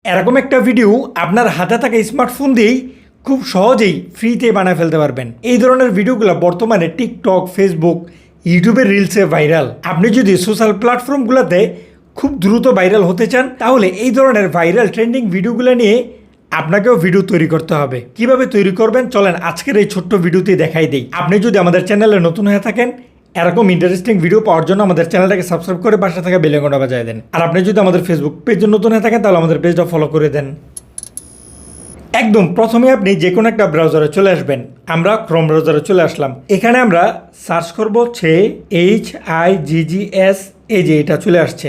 এরকম একটা ভিডিও আপনার হাতে থাকা স্মার্টফোন দিয়েই খুব সহজেই ফ্রিতে বানায় ফেলতে পারবেন। এই ধরনের ভিডিওগুলো বর্তমানে টিকটক, ফেসবুক, ইউটিউবের রিলসে ভাইরাল। আপনি যদি সোশ্যাল প্ল্যাটফর্মগুলোতে খুব দ্রুত ভাইরাল হতে চান, তাহলে এই ধরনের ভাইরাল ট্রেন্ডিং ভিডিওগুলো নিয়ে আপনাকেও ভিডিও তৈরি করতে হবে। কিভাবে তৈরি করবেন চলেন আজকের এই ছোট্ট ভিডিওতে দেখাই দিই। আপনি যদি আমাদের চ্যানেলে নতুন হয়ে থাকেন, এরকম ইন্টারেস্টিং ভিডিও পাওয়ার জন্য আমাদের চ্যানেলটাকে সাবস্ক্রাইব করে পাশে থাকা বেল আইকনটা বাজিয়ে দেন। আর আপনি যদি আমাদের ফেসবুক পেজে নতুন হয়ে থাকেন, তাহলে আমাদের পেজটা ফলো করে দেন। একদম প্রথমে আপনি যে কোনো একটা ব্রাউজারে চলে আসবেন। আমরা ক্রোম ব্রাউজারে চলে আসলাম। এখানে আমরা সার্চ করব HIGGS, এই যে এটা চলে আসছে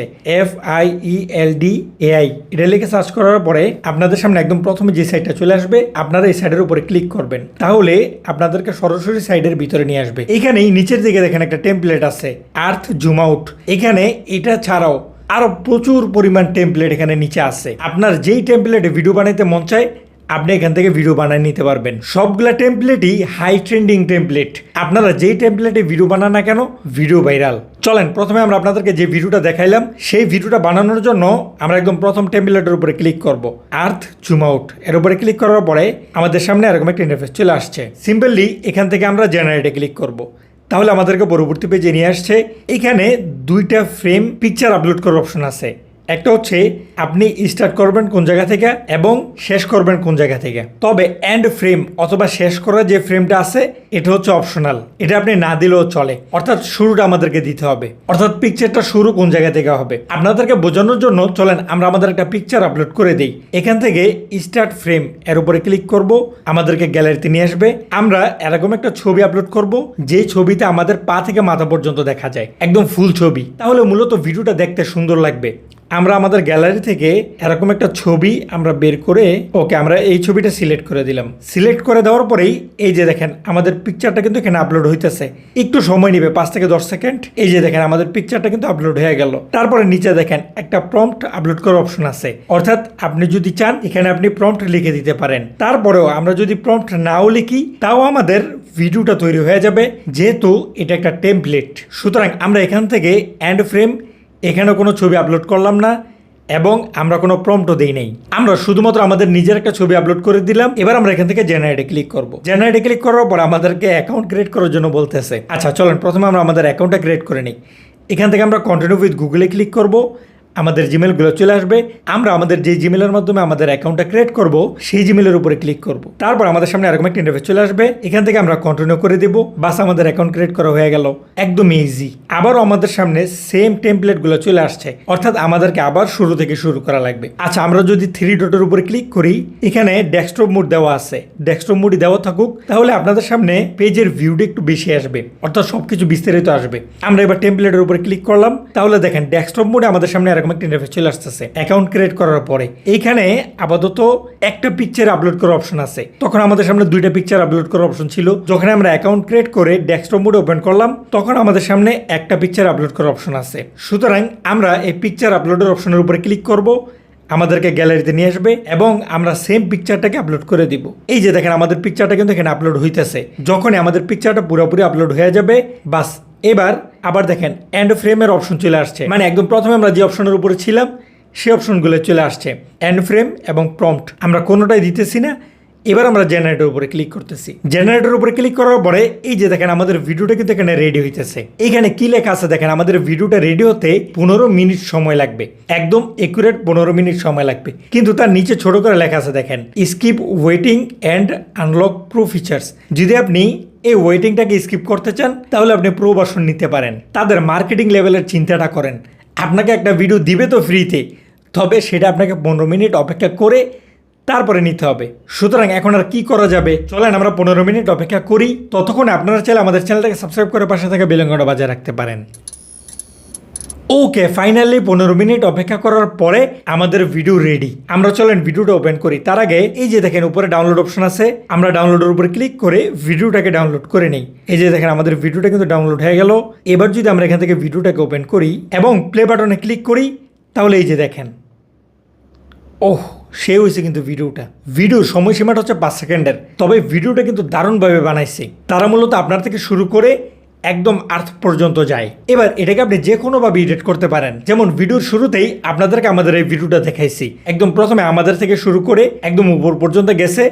FIELDAI। এটা লিখে সার্চ করার পরে আপনাদের সামনে একদম প্রথমে যে সাইটটা চলে আসবে, আপনারা এই সাইডের উপরে ক্লিক করবেন। তাহলে আপনাদেরকে সরাসরি সাইডের ভিতরে নিয়ে আসবে। এখানেই নিচের দিকে দেখেন একটা টেমপ্লেট আছে, আর্থ জুম আউট। এখানে এটা ছাড়াও আরো প্রচুর পরিমাণ টেমপ্লেট এখানে নিচে আছে। আপনার যেই টেমপ্লেটে ভিডিও বানাইতে মন চায় আপনি এখান থেকে ভিডিও বানিয়ে নিতে পারবেন। সবগুলা টেমপ্লেটই হাই ট্রেন্ডিং টেমপ্লেট। আপনারা যেই টেমপ্লেটে ভিডিও বানান না কেন, ভিডিও ভাইরাল। চলেন প্রথমে আমরা আপনাদেরকে যে ভিডিওটা দেখাইলাম, সেই ভিডিওটা বানানোর জন্য আমরা একদম প্রথম টেমপ্লেটের উপরে ক্লিক করব, আর্থ জুম আউট। এর উপরে ক্লিক করার পরে আমাদের সামনে এরকম একটা ইন্টারফেস চলে আসছে। সিম্পলি এখান থেকে আমরা জেনারেটে ক্লিক করব। তাহলে আমাদেরকে পরবর্তী পেজে নিয়ে আসছে। এখানে দুইটা ফ্রেম পিকচার আপলোড করার অপশন আছে। একটা হচ্ছে আপনি স্টার্ট করবেন কোন জায়গা থেকে এবং শেষ করবেন কোন জায়গা থেকে। তবে এন্ড ফ্রেম অথবা শেষ করার যে ফ্রেমটা আছে এটা হচ্ছে অপশনাল। এটা আপনি না দিলেও চলে। অর্থাৎ শুরুটা আমাদেরকে দিতে হবে, অর্থাৎ পিকচারটা শুরু কোন জায়গা থেকে হবে। আপনাদেরকে বোঝানোর জন্য চলেন আমরা আমাদের একটা পিকচার আপলোড করে দিই। এখান থেকে স্টার্ট ফ্রেম এর উপরে ক্লিক করব, আমাদেরকে গ্যালারিতে নিয়ে আসবে। আমরা এরকম একটা ছবি আপলোড করব যে ছবিতে আমাদের পা থেকে মাথা পর্যন্ত দেখা যায়, একদম ফুল ছবি। তাহলে মূলত ভিডিওটা দেখতে সুন্দর লাগবে। আমরা আমাদের গ্যালারি থেকে এরকম একটা ছবি আমরা বের করে আমরা এই ছবিটা সিলেক্ট করে দিলাম। সিলেক্ট করে দেওয়ার পরেই এই যে দেখেন আমাদের পিকচারটা কিন্তু এখানে আপলোড হইতেছে। একটু সময় নেবে, 5 থেকে 10 সেকেন্ড। এই যে দেখেন আমাদের পিকচারটা কিন্তু আপলোড হয়ে গেল। তারপরে নিচে দেখেন একটা প্রম্পট আপলোড করার অপশন আছে। অর্থাৎ আপনি যদি চান এখানে আপনি প্রম্পট লিখে দিতে পারেন। তারপরেও আমরা যদি প্রম্পট নাও লিখি তাও আমাদের ভিডিওটা তৈরি হয়ে যাবে, যেহেতু এটা একটা টেমপ্লেট। সুতরাং আমরা এখান থেকে এন্ড ফ্রেম, এখানে কোনো ছবি আপলোড করলাম না এবং আমরা কোনো প্রম্পটও দেই নাই। আমরা শুধুমাত্র আমাদের নিজের একটা ছবি আপলোড করে দিলাম। এবার আমরা এখান থেকে জেনারেটে ক্লিক করব। জেনারেটে ক্লিক করার পর আমাদেরকে অ্যাকাউন্ট ক্রিয়েট করার জন্য বলতেছে। আচ্ছা চলেন প্রথমে আমরা আমাদের অ্যাকাউন্টটা ক্রিয়েট করে নিই। এখান থেকে আমরা কন্টিনিউ উইথ গুগলে ক্লিক করব। আমাদের জিমেলগুলো চলে আসবে। আমরা আমাদের যে জিমেলের মাধ্যমে আমাদের অ্যাকাউন্টটা ক্রিয়েট করব সেই জিমেলের উপরে ক্লিক করব। তারপর আমাদের সামনে এরকম একটা ইন্টারফেস চলে আসবে। এখান থেকে আমরা কন্টিনিউ করে দেব। বাস আমাদের অ্যাকাউন্ট ক্রিয়েট করা হয়ে গেল। একদম ইজি। আবারও আমাদের সামনে সেম টেমপ্লেটগুলো চলে আসছে। অর্থাৎ আমাদেরকে আবার শুরু থেকে শুরু করা লাগবে। আচ্ছা আমরা যদি 3 ডটের উপরে ক্লিক করি, এখানে ডেস্কটপ মোড দেওয়া আছে। ডেস্কটপ মোডই দেওয়া থাকুক, তাহলে আপনাদের সামনে পেজের ভিউটা একটু বেশি আসবে, অর্থাৎ সবকিছু বিস্তারিত আসবে। আমরা এবার টেমপ্লেটের উপরে ক্লিক করলাম। তাহলে দেখেন ডেস্কটপ মোডে আমাদের সামনে এরকম একটা ইন্টারফেস চলে আসতেছে। অ্যাকাউন্ট ক্রিয়েট করার পরে এইখানে আপাতত একটা পিকচার আপলোড করার অপশন আছে। তখন আমাদের সামনে 2টা পিকচার আপলোড করার অপশন ছিল। যখন আমরা অ্যাকাউন্ট ক্রিয়েট করে ডেস্কটপ মোডে ওপেন করলাম, তখন আমাদের সামনে একটা পিকচার আপলোড করার অপশন আছে। সুতরাং আমরা এই পিকচার আপলোডের অপশনের উপরে ক্লিক করব, আমাদেরকে গ্যালারিতে নিয়ে আসবে এবং আমরা সেম পিকচারটাকে আপলোড করে দিব। এই যে দেখেন আমাদের পিকচারটা কিন্তু এখানে আপলোড হইতেছে। যখনই আমাদের পিকচারটা পুরোপুরি আপলোড হয়ে যাবে, বাস এবার আবার দেখেন এন্ড ফ্রেমের অপশন চলে আসছে। মানে একদম প্রথমে আমরা যে অপশনের উপরে ছিলাম সেই অপশনগুলো চলে আসছে, এন্ড ফ্রেম এবং প্রম্পট। আমরা কোনোটাই দিতেছি না। এবার আমরা জেনারেটর উপরে ক্লিক করতেছি। জেনারেটর উপরে ক্লিক করার পরে এই যে দেখেন আমাদের ভিডিওটা কিন্তু এখানে রেডি হইতেছে। এখানে কি লেখা আছে দেখেন, আমাদের ভিডিওটা রেডি হতে 15 মিনিট সময় লাগবে। একদম একুরেট 15 মিনিট সময় লাগবে। কিন্তু তার নিচে ছোট করে লেখা আছে দেখেন, skip waiting and unlock pro features. যদি আপনি এই ওয়েটিংটাকে স্কিপ করতে চান, তাহলে আপনি প্রো ভার্সন নিতে পারেন। তাদের মার্কেটিং লেভেলের চিন্তাটা করেন। আপনাকে একটা ভিডিও দিবে তো ফ্রিতে, তবে সেটা আপনাকে 15 মিনিট অপেক্ষা করে তারপরে নিতে হবে। সুতরাং এখন আর কি করা যাবে, চলেন আমরা 15 মিনিট অপেক্ষা করি। ততক্ষণে আপনারা চাইলে আমাদের চ্যানেলটাকে সাবস্ক্রাইব করে পাশে থাকা বেল আইকনটা বাজিয়ে রাখতে পারেন। ওকে, ফাইনালি 15 মিনিট অপেক্ষা করার পরে আমাদের ভিডিও রেডি। আমরা চলেন ভিডিওটা ওপেন করি। তার আগে এই যে দেখেন উপরে ডাউনলোড অপশন আছে, আমরা ডাউনলোডের উপরে ক্লিক করে ভিডিওটাকে ডাউনলোড করে নিই। এই যে দেখেন আমাদের ভিডিওটা কিন্তু ডাউনলোড হয়ে গেল। এবার যদি আমরা এখান থেকে ভিডিওটাকে ওপেন করি এবং প্লে বাটনে ক্লিক করি, তাহলে এই যে দেখেন, ওহ সে হয়েছে কিন্তু ভিডিওর সময়সীমাটা হচ্ছে 5 সেকেন্ডের। তবে ভিডিওটা কিন্তু দারুণভাবে বানাইছে। তারা মূলত আপনার থেকে শুরু করে একদম আর্থ পর্যন্ত যায়। এবার এটাকে আপনি যে কোনোভাবে এডিট করতে পারেন। যেমন ভিডিওর শুরুতেই আপনাদেরকে আমাদের এই ভিডিওটা দেখাইছি, একদম প্রথমে আমাদের থেকে শুরু করে একদম উপর পর্যন্ত গেছে,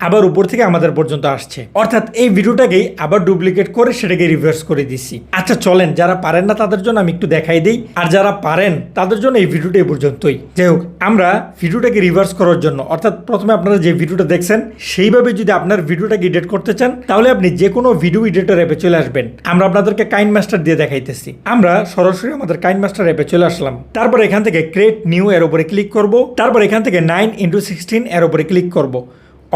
আবার উপর থেকে আমাদের পর্যন্ত আসছে, অর্থাৎ এই ভিডিওটাকেই আবার ডুপ্লিকেট করে সেটাকে রিভার্স করে দিছি। আচ্ছা চলেন, যারা পারেন না তাদের জন্য আমি একটু দেখাই দিই, আর যারা পারেন তাদের জন্য এই ভিডিওটা এই পর্যন্তই। যাই হোক, আমরা ভিডিওটাকে রিভার্স করার জন্য, অর্থাৎ প্রথমে আপনারা যে ভিডিওটা দেখছেন সেইভাবে যদি আপনার ভিডিওটাকে এডিট করতে চান, তাহলে আপনি যে কোনো ভিডিও এডিটর অ্যাপে চলে আসবেন। আমরা আপনাদেরকে কাইনমাস্টার দিয়ে দেখাইতেছি। আমরা সরাসরি আমাদের কাইনমাস্টার অ্যাপে চলে আসলাম। তারপর এখান থেকে ক্রিয়েট নিউ এর উপরে ক্লিক করব। তারপর এখান থেকে 9:16 এর উপরে ক্লিক করব।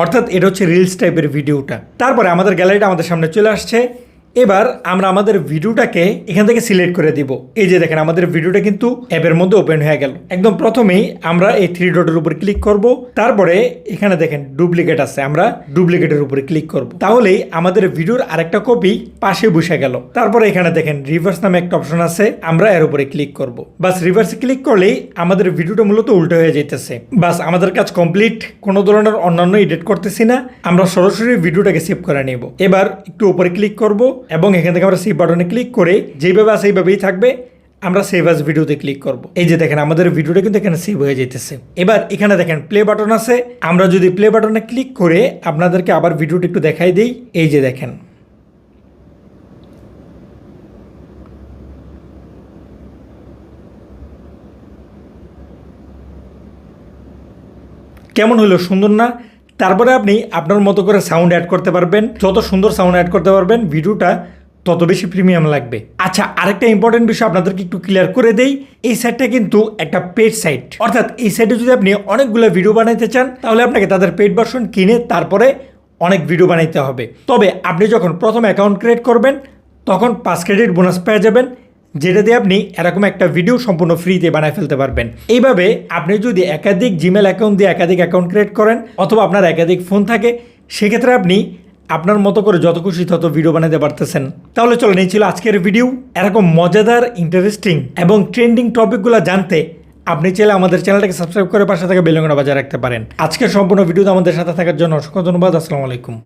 অর্থাৎ এটা হচ্ছে রিলস টাইপের ভিডিওটা। তারপরে আমাদের গ্যালারিটা আমাদের সামনে চলে আসছে। এবার আমরা আমাদের ভিডিওটাকে এখান থেকে সিলেক্ট করে দিব। এই যে দেখেন, আমাদের ভিডিওটা কিন্তু অ্যাপের মধ্যে ওপেন হয়ে গেল। একদম প্রথমেই আমরা এই 3 ডটের উপর ক্লিক করব। তারপরে এখানে দেখেন ডুপ্লিকেট আছে, আমরা ডুপ্লিকেটের উপরে ক্লিক করব। তাহলেই আমাদের ভিডিওর আরেকটা কপি পাশে বসে গেল। তারপরে এখানে দেখেন রিভার্স নামে একটা অপশন আছে, আমরা এর উপরে ক্লিক করব। বাস রিভার্সে ক্লিক করলেই আমাদের ভিডিওটা মূলত উল্টো হয়ে যাইতেছে। বাস আমাদের কাজ কমপ্লিট। কোনো ধরনের অন্যান্য এডিট করতেছি না, আমরা সরাসরি ভিডিওটাকে সেভ করে নেব। এবার একটু উপরে ক্লিক করব এবং এখান থেকে আমরা সেভ বাটনে ক্লিক করে যেভাবে আছে এইভাবেই থাকবে, আমরা সেভ অ্যাজ ভিডিওতে ক্লিক করব। এই যে দেখেন, আমাদের ভিডিওটা কিন্তু এখানে সেভ হয়ে যেতেছে। এবার এখানে দেখেন প্লে বাটন আছে, আমরা যদি প্লে বাটনে ক্লিক করে আপনাদেরকে আবার ভিডিওটা একটু দেখাই দিই। এই যে দেখেন, কেমন হলো, সুন্দর না? তারপরে আপনি আপনার মতো করে সাউন্ড অ্যাড করতে পারবেন। যত সুন্দর সাউন্ড অ্যাড করতে পারবেন, ভিডিওটা তত বেশি প্রিমিয়াম লাগবে। আচ্ছা, আরেকটা ইম্পর্টেন্ট বিষয় আপনাদেরকে একটু ক্লিয়ার করে দেই। এই সাইটটা কিন্তু একটা পেড সাইট, অর্থাৎ এই সাইটে যদি আপনি অনেকগুলো ভিডিও বানাইতে চান, তাহলে আপনাকে তাদের পেড ভার্সন কিনে তারপরে অনেক ভিডিও বানাইতে হবে। তবে আপনি যখন প্রথম অ্যাকাউন্ট ক্রিয়েট করবেন, তখন 5 ক্রেডিট বোনাস পেয়ে যাবেন, যেটা দিয়ে আপনি এরকম একটা ভিডিও সম্পূর্ণ ফ্রিতে বানায় ফেলতে পারবেন। এইভাবে আপনি যদি একাধিক জিমেল অ্যাকাউন্ট দিয়ে একাধিক অ্যাকাউন্ট ক্রিয়েট করেন, অথবা আপনার একাধিক ফোন থাকে, সেক্ষেত্রে আপনি আপনার মতো করে যত খুশি তত ভিডিও বানাতে পারতেছেন। তাহলে চলেন, এই ছিল আজকের ভিডিও। এরকম মজাদার, ইন্টারেস্টিং এবং ট্রেন্ডিং টপিকগুলো জানতে আপনি চাইলে আমাদের চ্যানেলটাকে সাবস্ক্রাইব করে পাশে থাকা বেল আইকনটা বাজায় রাখতে পারেন। আজকের সম্পূর্ণ ভিডিওতে আমাদের সাথে থাকার জন্য অসংখ্য ধন্যবাদ। আসসালামু আলাইকুম।